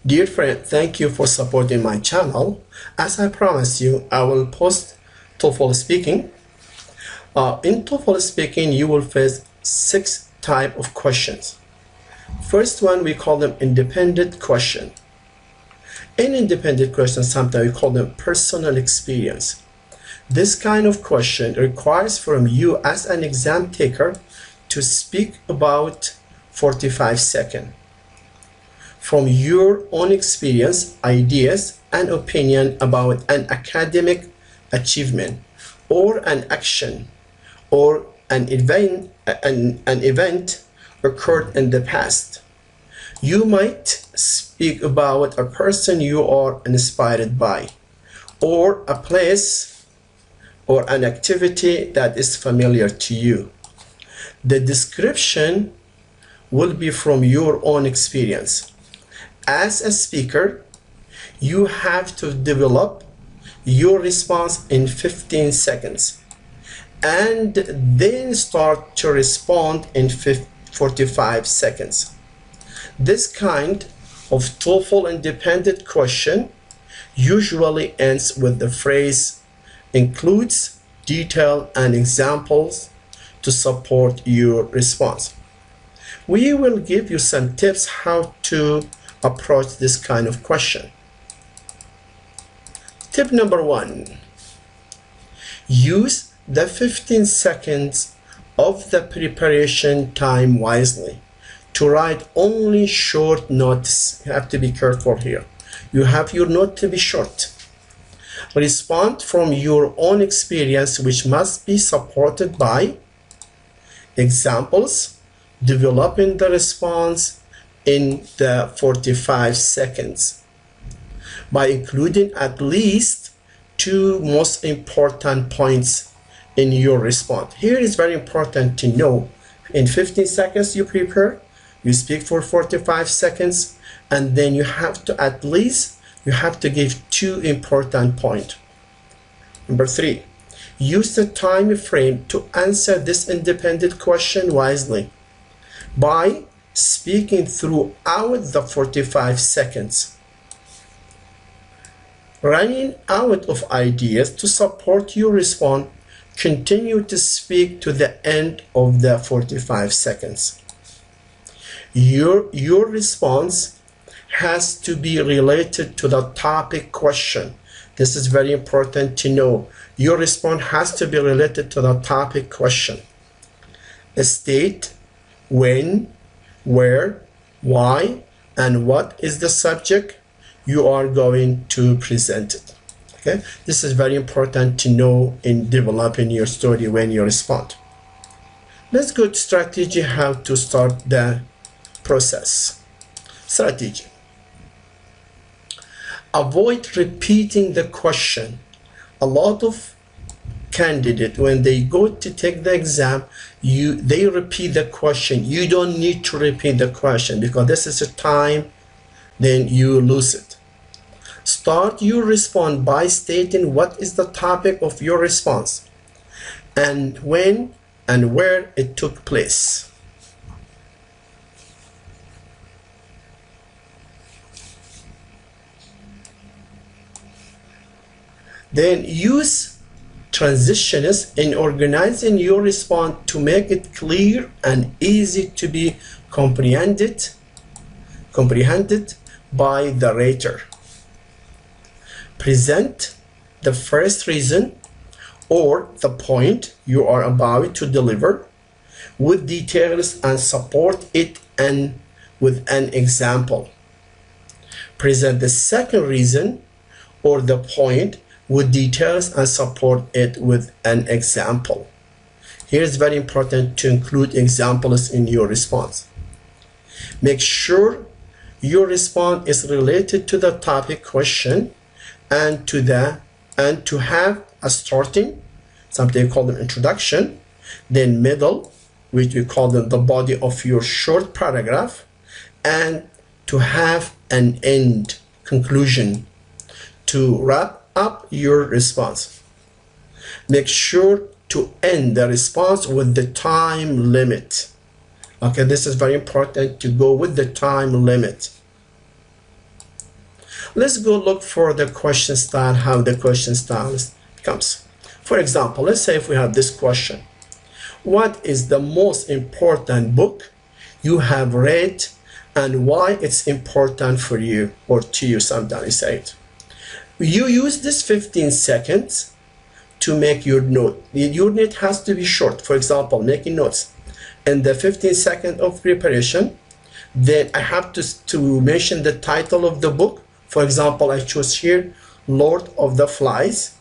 Dear friend, thank you for supporting my channel. As I promised you, I will post TOEFL speaking. In TOEFL speaking, you will face 6 types of questions. First one, we call them independent question. In independent questions, sometimes we call them personal experience. This kind of question requires from you as an exam taker to speak about 45 seconds. From your own experience, ideas, and opinion about an academic achievement or an action or an event occurred in the past. You might speak about a person you are inspired by, or a place or an activity that is familiar to you. The description will be from your own experience. As a speaker, you have to develop your response in 15 seconds and then start to respond in 45 seconds. This kind of TOEFL independent question usually ends with the phrase includes detail and examples to support your response. We will give you some tips how to approach this kind of question. Tip number 1, use the 15 seconds of the preparation time wisely to write only short notes. You have to be careful here. You have your note to be short. Respond from your own experience, which must be supported by examples, developing the response in the 45 seconds by including at least 2 most important points in your response. Here is very important to know. In 15 seconds you prepare, you speak for 45 seconds, and then you have to give 2 important points. Number 3, use the time frame to answer this independent question wisely by speaking throughout the 45 seconds. Running out of ideas to support your response, continue to speak to the end of the 45 seconds. Your response has to be related to the topic question. This is very important to know. Your response has to be related to the topic question. State when, where, why, and what is the subject you are going to present it. Okay, this is very important to know in developing your story when you respond. Let's go to strategy, how to start the process. Strategy: avoid repeating the question. A lot of candidates, when they go to take the exam, they repeat the question. You don't need to repeat the question because this is a time, then you lose it. Start your response by stating what is the topic of your response and when and where it took place. Then use transitions in organizing your response to make it clear and easy to be comprehended by the reader. Present the first reason or the point you are about to deliver with details and support it with an example. Present the second reason or the point with details and support it with an example. Here it's very important to include examples in your response. Make sure your response is related to the topic question and to have a starting, something we call them introduction, then middle, which we call them the body of your short paragraph, and to have an end, conclusion, to wrap up your response. Make sure to end the response with the time limit. Okay, this is very important to go with the time limit. Let's go look for the question style, how the question style comes. For example, let's say if we have this question: what is the most important book you have read and why it's important for you or to you? Sometimes say it. You use this 15 seconds to make your note. Your note has to be short. For example, making notes in the 15 seconds of preparation, then I have to mention the title of the book. For example, I choose here Lord of the Flies.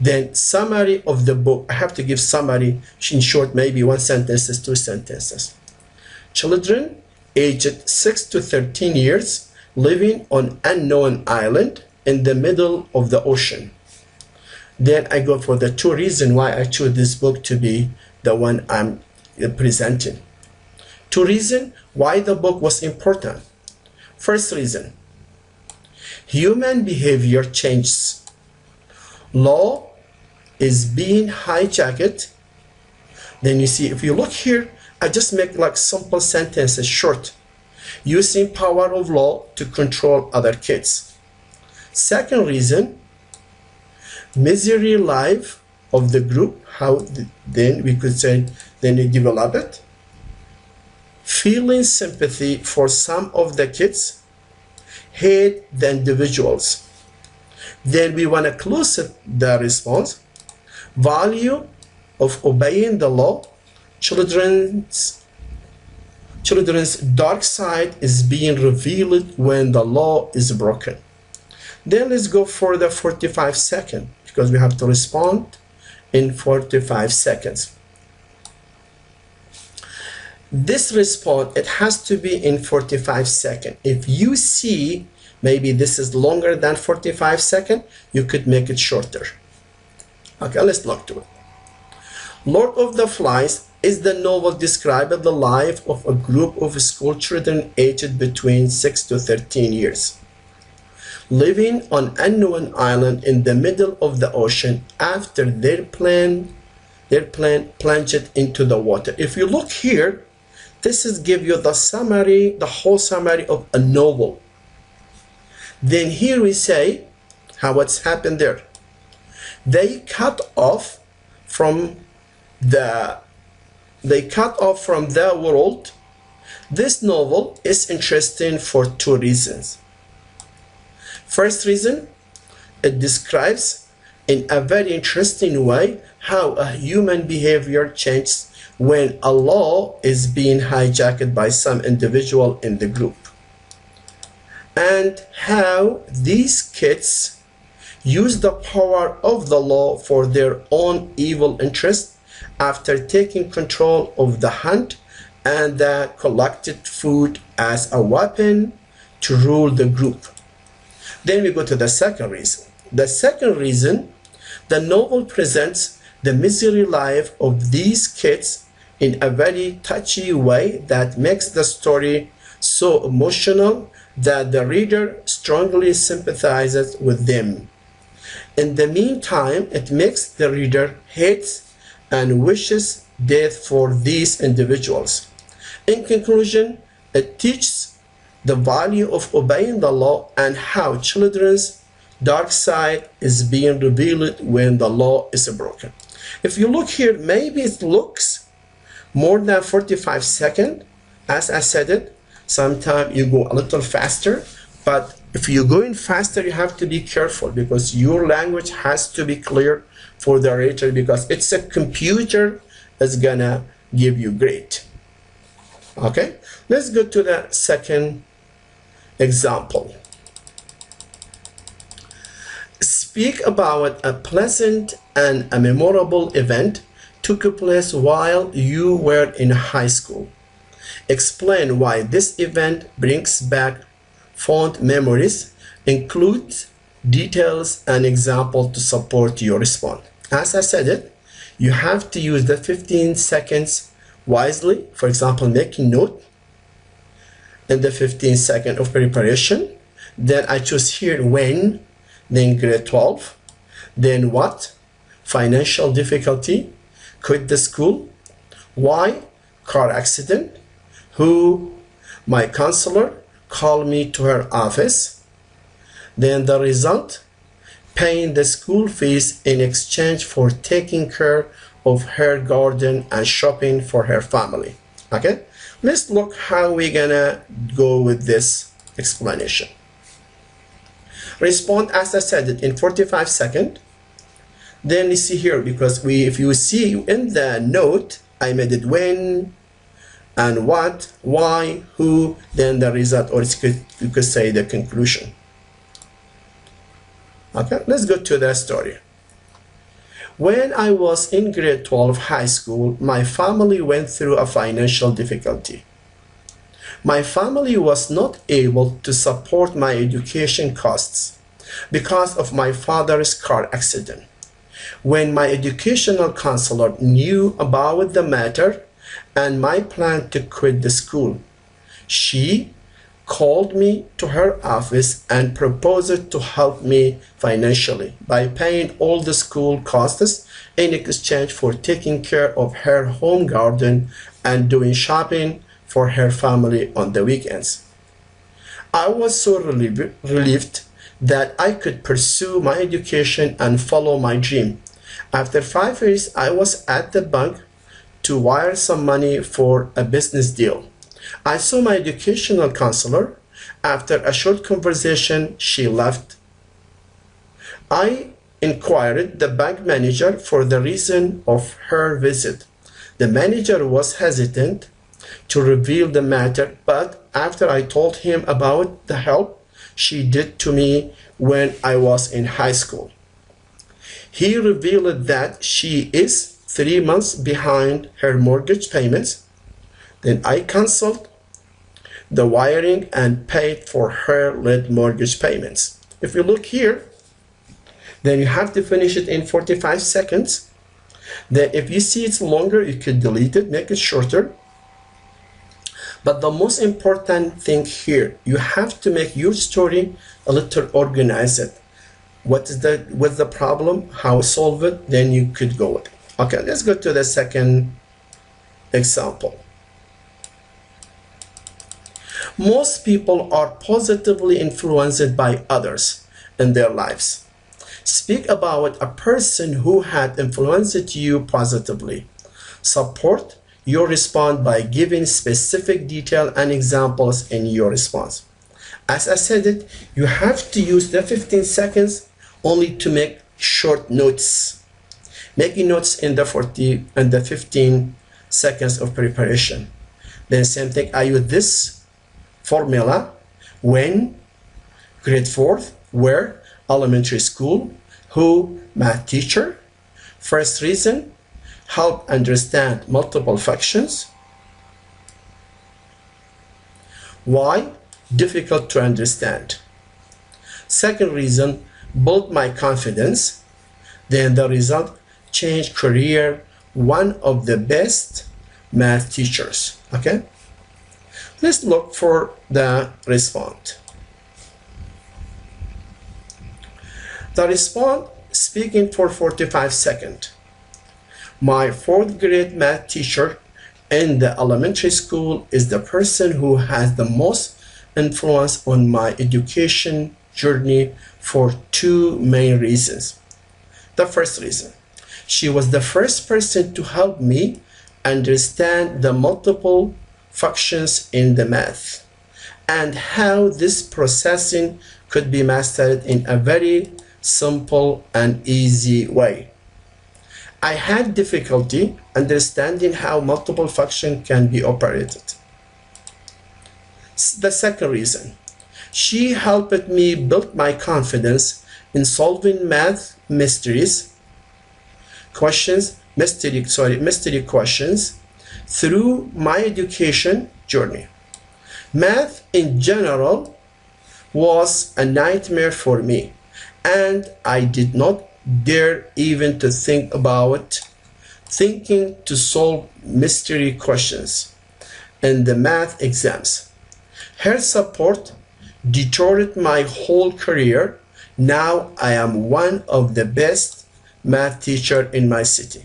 Then summary of the book. I have to give summary in short, maybe 1 sentence, 2 sentences. Children aged 6 to 13 years living on unknown island in the middle of the ocean. Then I go for the 2 reasons why I chose this book to be the one I'm presenting. 2 reasons why the book was important. First reason: human behavior changes. Law is being hijacked. Then you see, if you look here, I just make like simple sentences, short, using power of law to control other kids. Second reason: misery life of the group. How then we could say, then you develop it. Feeling sympathy for some of the kids, hate the individuals. Then we want to close it, the response. Value of obeying the law. Children's dark side is being revealed when the law is broken. Then let's go for the 45 seconds, because we have to respond in 45 seconds. This response, it has to be in 45 seconds. If you see maybe this is longer than 45 seconds, you could make it shorter. Okay, let's look to it. Lord of the Flies is the novel describing the life of a group of school children aged between 6 to 13 years, living on unknown island in the middle of the ocean after their plane plunged into the water. If you look here, this is give you the summary, the whole summary of a novel. Then here we say how what's happened there. They cut off from the world. This novel is interesting for 2 reasons. First reason, it describes in a very interesting way how a human behavior changes when a law is being hijacked by some individual in the group, and how these kids use the power of the law for their own evil interest after taking control of the hunt and the collected food as a weapon to rule the group. Then we go to the second reason. The second reason, the novel presents the misery life of these kids in a very touchy way that makes the story so emotional that the reader strongly sympathizes with them. In the meantime, it makes the reader hate and wishes death for these individuals. In conclusion, it teaches the value of obeying the law and how children's dark side is being revealed when the law is broken. If you look here, maybe it looks more than 45 seconds. As I said it, sometimes you go a little faster, but if you're going faster, you have to be careful because your language has to be clear for the reader, because it's a computer that's gonna give you grade. Okay, let's go to the second example. Speak about a pleasant and a memorable event took place while you were in high school. Explain why this event brings back fond memories. Include details and examples to support your response. As I said it, you have to use the 15 seconds wisely. For example, making note in the 15 seconds of preparation. Then I choose here when, then grade 12, then what, financial difficulty, quit the school, why, car accident, who, my counselor, called me to her office, Then the result, paying the school fees in exchange for taking care of her garden and shopping for her family. Okay, let's look how we're gonna go with this explanation. Respond as I said it in 45 seconds. Then you see here, because if you see in the note, I made it when and what, why, who, then the result, or you could say the conclusion. Okay, let's go to the story. When I was in grade 12 high school, my family went through a financial difficulty. My family was not able to support my education costs because of my father's car accident. When my educational counselor knew about the matter and my plan to quit the school, she called me to her office and proposed to help me financially by paying all the school costs in exchange for taking care of her home garden and doing shopping for her family on the weekends. I was so relieved that I could pursue my education and follow my dream. After 5 years, I was at the bank to wire some money for a business deal. I saw my educational counselor. After a short conversation, she left. I inquired the bank manager for the reason of her visit. The manager was hesitant to reveal the matter, but after I told him about the help she did to me when I was in high school, he revealed that she is 3 months behind her mortgage payments. Then I canceled the wiring and paid for her late mortgage payments. If you look here, then you have to finish it in 45 seconds. Then if you see it's longer, you could delete it, make it shorter. But the most important thing here, you have to make your story a little organized. What's the problem, how solve it, then you could go with it. Okay, let's go to the second example. Most people are positively influenced by others in their lives. Speak about a person who had influenced you positively. Support your response by giving specific detail and examples in your response. As I said it, you have to use the 15 seconds only to make short notes. Making notes in the 40 and the 15 seconds of preparation. Then same thing, I use this formula when, grade 4, where, elementary school, who, math teacher, first reason, help understand multiple functions, why, difficult to understand, second reason, build my confidence, then the result, change career, one of the best math teachers. Okay, let's look for the response. The response, speaking for 45 seconds. My 4th grade math teacher in the elementary school is the person who has the most influence on my education journey for 2 main reasons. The first reason, she was the first person to help me understand the multiple functions in the math and how this processing could be mastered in a very simple and easy way. I had difficulty understanding how multiple functions can be operated. The second reason, she helped me build my confidence in solving math mystery questions through my education journey. Math in general was a nightmare for me, and I did not dare even to think about thinking to solve mystery questions in the math exams. Her support detoured my whole career. Now I am one of the best math teacher in my city.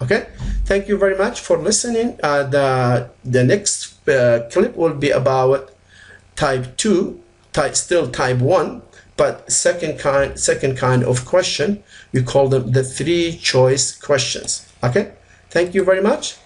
Okay, thank you very much for listening. The next clip will be about type 2, still type 1, But second kind of question, we call them the three choice questions. Okay, thank you very much.